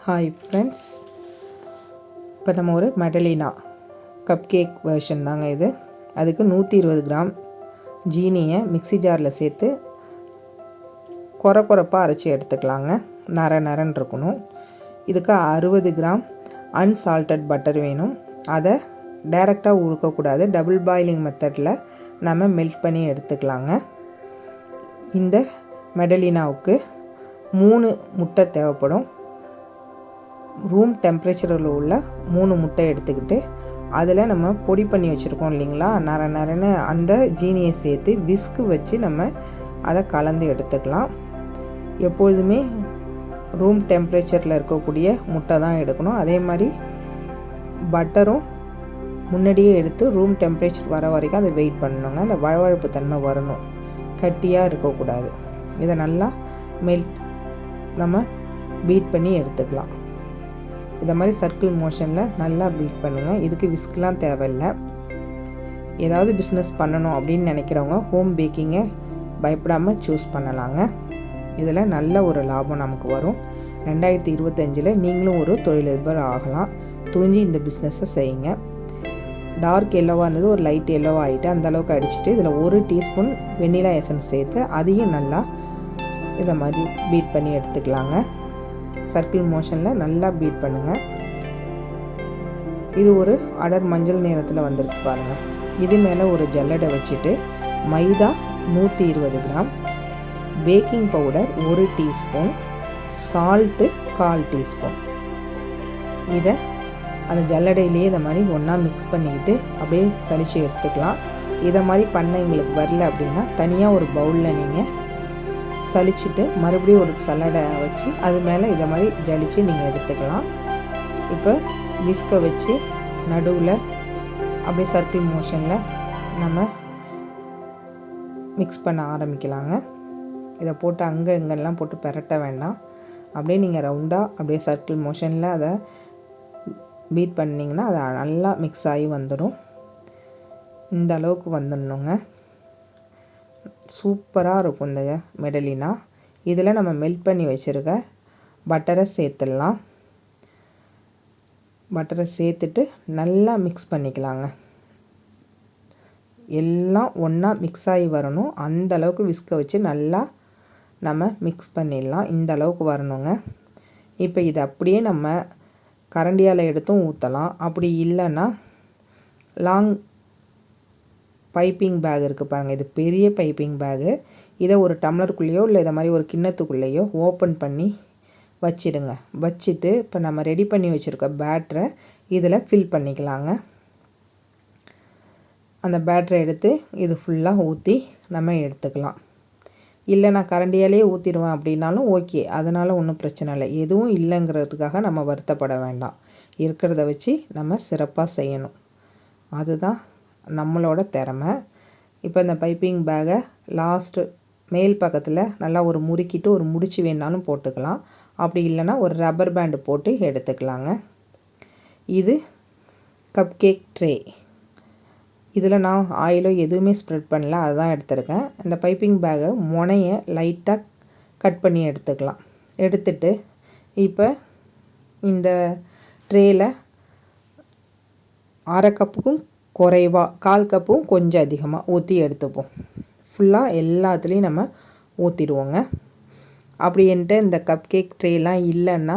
Hi friends, இப்போ நம்ம ஒரு மெடலினா கப் கேக் வெர்ஷன் தாங்க இது. அதுக்கு 120 கிராம் ஜீனியை மிக்ஸி ஜாரில் சேர்த்து கொரப்பாக அரைச்சி எடுத்துக்கலாங்க. நரன்னு இருக்கணும். இதுக்கு 60 கிராம் அன்சால்டட் பட்டர் வேணும். அதை டைரெக்டாக ஊற்றக்கூடாது, டபுள் பாயிலிங் மெத்தடில் நம்ம மெல்ட் பண்ணி எடுத்துக்கலாங்க. இந்த மெடலினாவுக்கு 3 முட்டை தேவைப்படும். ரூம் டெம்பரேச்சரில் உள்ள 3 முட்டை எடுத்துக்கிட்டு அதில் நம்ம பொடி பண்ணி வச்சுருக்கோம் இல்லைங்களா, நரன்னு அந்த ஜீனியை சேர்த்து விஸ்கு வச்சு நம்ம அதை கலந்து எடுத்துக்கலாம். எப்பொழுதுமே ரூம் டெம்பரேச்சரில் இருக்கக்கூடிய முட்டை தான் எடுக்கணும். அதே மாதிரி பட்டரும் முன்னாடியே எடுத்து ரூம் டெம்பரேச்சர் வர வரைக்கும் அதை வெயிட் பண்ணணுங்க. அந்த வழவழப்பு தன்மை வரணும், கட்டியாக இருக்கக்கூடாது. இதை நல்லா நம்ம பீட் பண்ணி எடுத்துக்கலாம். இதை மாதிரி சர்க்கிள் மோஷனில் நல்லா பீட் பண்ணுங்கள். இதுக்கு விஸ்க்லாம் தேவையில்லை. ஏதாவது பிஸ்னஸ் பண்ணணும் அப்படின்னு நினைக்கிறவங்க ஹோம் பேக்கிங்கை பயப்படாமல் சூஸ் பண்ணலாங்க. இதில் நல்ல ஒரு லாபம் நமக்கு வரும். 2025 நீங்களும் ஒரு தொழிலதிபர் ஆகலாம். துணிஞ்சு இந்த பிஸ்னஸை செய்யுங்க. டார்க் எல்லோவாக இருந்தது ஒரு லைட் எல்லோவாக ஆகிட்டு அந்தளவுக்கு அடிச்சுட்டு இதில் 1 டீஸ்பூன் வெண்ணிலா எசன்ஸ் சேர்த்து அதையும் நல்லா இதை மாதிரி பீட் பண்ணி எடுத்துக்கலாங்க. சர்க்கிள் மோஷனில் நல்லா பீட் பண்ணுங்கள். இது ஒரு அடர் மஞ்சள் நிறத்தில் வந்திருக்கு பாருங்கள். இது மேலே ஒரு ஜல்லடை வச்சுட்டு மைதா 120 gram, baking powder 1 teaspoon, salt 1/4 teaspoon, இதை அந்த ஜல்லடையிலேயே இதை மாதிரி ஒன்றா மிக்ஸ் பண்ணிக்கிட்டு அப்படியே சலிச்சு எடுத்துக்கலாம். இதை மாதிரி பண்ண எங்களுக்கு வரல அப்படின்னா தனியாக ஒரு பவுலில் நீங்கள் சலிச்சுட்டு மறுபடியும் ஒரு சல்லடை வச்சு அது மேலே இதை மாதிரி ஜலிச்சு நீங்கள் எடுத்துக்கலாம். இப்போ விஸ்கை வச்சு நடுவில் அப்படியே சர்க்கிள் மோஷனில் நம்ம மிக்ஸ் பண்ண ஆரம்பிக்கலாங்க. இதை போட்டு அங்கே இங்கெல்லாம் போட்டு பெரட்ட வேண்டாம். அப்படியே நீங்கள் ரவுண்டாக அப்படியே சர்க்கிள் மோஷனில் அதை பீட் பண்ணிங்கன்னா அது நல்லா மிக்ஸ் ஆகி வந்துடும். இந்த அளவுக்கு வந்துடணுங்க. சூப்பராக இருக்கும் இந்த மெடலினா. இதில் நம்ம மெல்ட் பண்ணி வச்சுருக்க பட்டரை சேர்த்துடலாம். பட்டரை சேர்த்துட்டு நல்லா மிக்ஸ் பண்ணிக்கலாங்க. எல்லாம் ஒன்றா மிக்ஸ் ஆகி வரணும். அந்த அளவுக்கு விஸ்கை வச்சு நல்லா நம்ம மிக்ஸ் பண்ணிடலாம். இந்த அளவுக்கு வரணுங்க. இப்போ இதை அப்படியே நம்ம கரண்டியால் எடுத்தும் ஊற்றலாம். அப்படி இல்லைன்னா லாங் பைப்பிங் பேக் இருக்குது பாருங்கள். இது பெரிய பைப்பிங் பேகு. இதை ஒரு டம்ளருக்குள்ளேயோ இல்லை இதை மாதிரி ஒரு கிண்ணத்துக்குள்ளேயோ ஓப்பன் பண்ணி வச்சிடுங்க. வச்சுட்டு இப்போ நம்ம ரெடி பண்ணி வச்சுருக்க பேட்டரை இதில் ஃபில் பண்ணிக்கலாங்க. அந்த பேட்டரை எடுத்து இது ஃபுல்லாக ஊற்றி நம்ம எடுத்துக்கலாம். இல்லை நான் கரண்டியாலே ஊற்றிடுவேன் அப்படின்னாலும் ஓகே, அதனால் ஒன்றும் பிரச்சனை இல்லை. எதுவும் இல்லைங்கிறதுக்காக நம்ம வருத்தப்பட வேண்டாம். இருக்கிறத வச்சு நம்ம சிறப்பாக செய்யணும். அதுதான் நம்மளோட திறமை. இப்போ இந்த பைப்பிங் பேக்கை லாஸ்ட்டு மேல் பக்கத்தில் நல்லா ஒரு முறுக்கிட்டு ஒரு முடிச்சு வேணாலும் போட்டுக்கலாம். அப்படி இல்லைன்னா ஒரு ரப்பர் பேண்டு போட்டு எடுத்துக்கலாங்க. இது கப் கேக் ட்ரே. இதில் நான் ஆயிலோ எதுவுமே ஸ்ப்ரெட் பண்ணல, அதுதான் எடுத்துருக்கேன். இந்த பைப்பிங் பேக்கை முனையை லைட்டாக கட் பண்ணி எடுத்துக்கலாம். எடுத்துட்டு இப்போ இந்த ட்ரேயில் 1/2 கப்புக்கும் குறைவாக 1/4 கப்பும் கொஞ்சம் அதிகமாக ஊற்றி எடுத்துப்போம். ஃபுல்லாக எல்லாத்துலேயும் நம்ம ஊற்றிடுவோங்க. அப்படி என்கிட்ட இந்த கப் கேக் ட்ரேலாம் இல்லைன்னா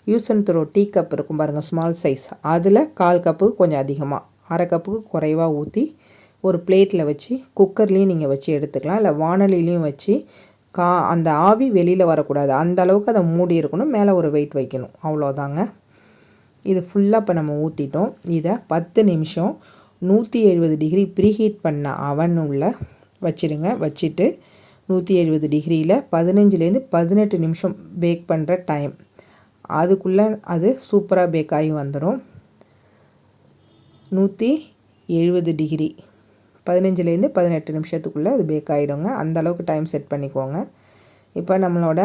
use and throw tea cup இருக்கும் பாருங்கள், ஸ்மால் சைஸ், அதில் 1/4 கப்புக்கு கொஞ்சம் அதிகமாக 1/2 கப்புக்கு குறைவாக ஊற்றி ஒரு பிளேட்டில் வச்சு குக்கர்லேயும் நீங்கள் வச்சு எடுத்துக்கலாம். இல்லை வானலிலையும் வச்சு அந்த ஆவி வெளியில் வரக்கூடாது, அந்த அளவுக்கு அதை மூடி இருக்கணும். மேலே ஒரு வெயிட் வைக்கணும், அவ்வளோதாங்க. இது ஃபுல்லாக இப்போ நம்ம ஊற்றிட்டோம். இதை 10 நிமிஷம் 170 டிகிரி ப்ரீஹீட் பண்ண அவன் உள்ள வச்சுருங்க. வச்சுட்டு 170 டிகிரியில் 15லேருந்து 18 நிமிஷம் பேக் பண்ணுற டைம். அதுக்குள்ளே அது சூப்பராக பேக் ஆகி வந்துடும். 170 டிகிரி 15லேருந்து 18 நிமிஷத்துக்குள்ளே அது பேக் ஆகிடுங்க. அந்தளவுக்கு டைம் செட் பண்ணிக்கோங்க. இப்போ நம்மளோட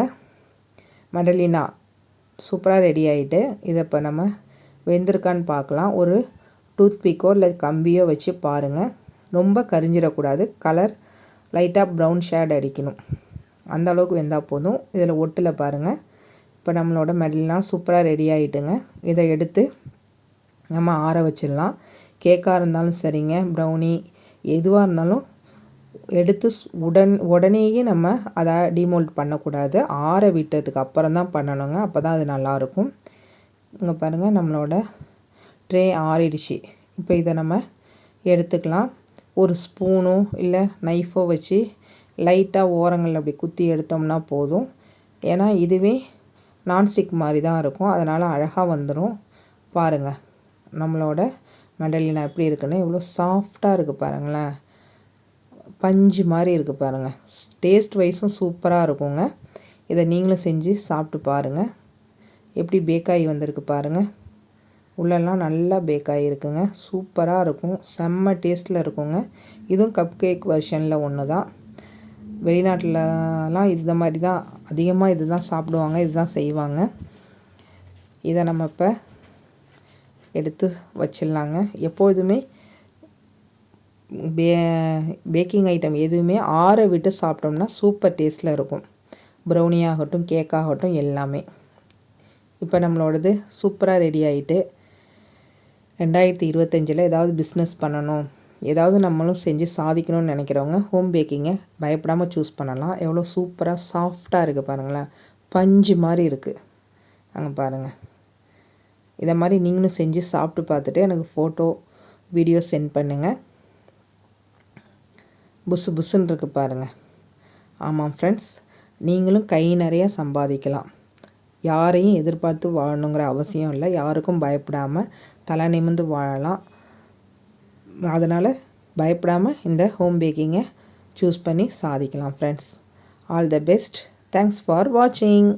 மெடலினா சூப்பராக ரெடி ஆகிட்டு இதை இப்போ நம்ம வெந்திருக்கான்னு பார்க்கலாம். ஒரு டூத்பிக்கோ இல்லை கம்பியோ வச்சு பாருங்கள். ரொம்ப கரிஞ்சிடக்கூடாது. கலர் லைட்டாக ப்ரௌன் ஷேட் அடிக்கணும். அந்த அளவுக்கு வெந்தால் போதும். இதில் ஒட்டில் பாருங்கள். இப்போ நம்மளோட மெடல்லாம் சூப்பராக ரெடி ஆகிட்டுங்க. இதை எடுத்து நம்ம ஆற வச்சிடலாம். கேக்காக இருந்தாலும் சரிங்க, ப்ரௌனி எதுவாக இருந்தாலும் எடுத்து உடனேயே நம்ம அதை டிமோல்ட் பண்ணக்கூடாது. ஆற விட்டதுக்கு அப்புறம் தான் பண்ணணுங்க. அப்போ தான் அது நல்லாயிருக்கும். இங்கே பாருங்கள், நம்மளோட ட்ரே ஆறிடுச்சு. இப்போ இதை நம்ம எடுத்துக்கலாம். ஒரு ஸ்பூனோ இல்லை நைஃபோ வச்சு லைட்டாக ஓரங்கள் அப்படி குத்தி எடுத்தோம்னா போதும். ஏன்னா இதுவே நான்ஸ்டிக் மாதிரி தான் இருக்கும், அதனால் அழகாக வந்துடும். பாருங்கள் நம்மளோட மெடலினா எப்படி இருக்குன்னு, எவ்வளோ சாஃப்டாக இருக்குது பாருங்களேன். பஞ்சு மாதிரி இருக்குது பாருங்கள். டேஸ்ட் வைஸும் சூப்பராக இருக்குங்க. இதை நீங்களும் செஞ்சு சாப்பிட்டு பாருங்கள். எப்படி பேக்காகி வந்திருக்கு பாருங்கள். உள்ளெல்லாம் நல்லா பேக்காகி இருக்குங்க. சூப்பராக இருக்கும், செம்ம டேஸ்ட்டில் இருக்குங்க. இதுவும் கப் கேக் வெர்ஷனில் ஒன்று தான். வெளிநாட்டிலலாம் இந்த மாதிரி தான் அதிகமாக இது தான் சாப்பிடுவாங்க, இது தான் செய்வாங்க. இதை நம்ம இப்போ எடுத்து வச்சிடலாங்க. எப்பொழுதுமே பேக்கிங் ஐட்டம் எதுவுமே ஆற விட்டு சாப்பிட்டோம்னா சூப்பர் டேஸ்ட்டில் இருக்கும். ப்ரௌனி ஆகட்டும், கேக்காகட்டும், எல்லாமே. இப்போ நம்மளோடது சூப்பராக ரெடி ஆகிட்டு 2025 ஏதாவது பிஸ்னஸ் பண்ணணும், ஏதாவது நம்மளும் செஞ்சு சாதிக்கணும்னு நினைக்கிறவங்க ஹோம் பேக்கிங்கை பயப்படாமல் சூஸ் பண்ணலாம். எவ்வளோ சூப்பராக சாஃப்டாக இருக்குது பாருங்களேன். பஞ்சு மாதிரி இருக்குது. அங்கே பாருங்கள். இதை மாதிரி நீங்களும் செஞ்சு சாப்பிட்டு பார்த்துட்டு எனக்கு ஃபோட்டோ வீடியோ சென்ட் பண்ணுங்கள். புசு புசுன்னு இருக்குது பாருங்கள். ஆமாம் ஃப்ரெண்ட்ஸ், நீங்களும் கை நிறையா சம்பாதிக்கலாம். யாரையும் எதிர்பார்த்து வாழணுங்கிற அவசியம் இல்லை. யாருக்கும் பயப்படாமல் தலை நிமிர்ந்து வாழலாம். அதனால் பயப்படாமல் இந்த ஹோம் பேக்கிங்கை சூஸ் பண்ணி சாதிக்கலாம் friends. All the best. Thanks for வாட்சிங்.